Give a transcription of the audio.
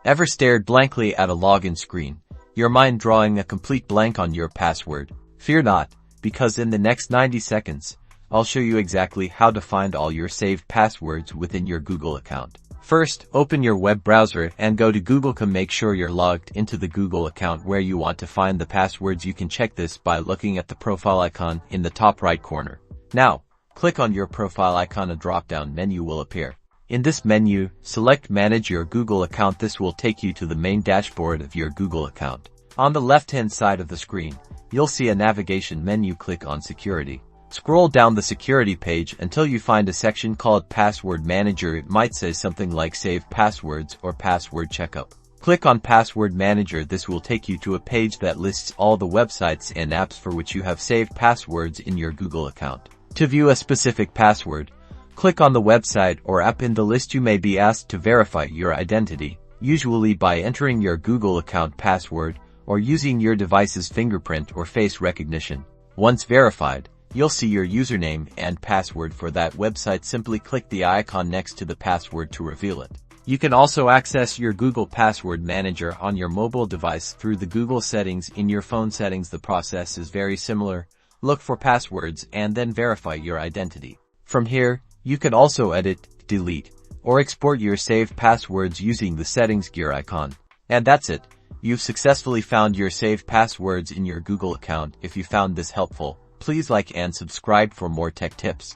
Ever stared blankly at a login screen, your mind drawing a complete blank on your password? Fear not, because in the next 90 seconds, I'll show you exactly how to find all your saved passwords within your Google account. First, open your web browser and go to Google.com. Make sure you're logged into the Google account where you want to find the passwords. You can check this by looking at the profile icon in the top right corner. Now, click on your profile icon. A drop-down menu will appear. In this menu, select Manage Your Google Account. This will take you to the main dashboard of your Google account. On the left-hand side of the screen, you'll see a navigation menu. Click on Security. Scroll down the security page until you find a section called Password Manager. It might say something like Save Passwords or Password Checkup. Click on Password Manager. This will take you to a page that lists all the websites and apps for which you have saved passwords in your Google account. To view a specific password, click on the website or app in the list. You may be asked to verify your identity, usually by entering your Google account password or using your device's fingerprint or face recognition. Once verified, you'll see your username and password for that website. Simply click the icon next to the password to reveal it. You can also access your Google Password Manager on your mobile device through the Google settings in your phone settings. The process is very similar. Look for passwords and then verify your identity. From here, you can also edit, delete, or export your saved passwords using the settings gear icon. And that's it. You've successfully found your saved passwords in your Google account. If you found this helpful, please like and subscribe for more tech tips.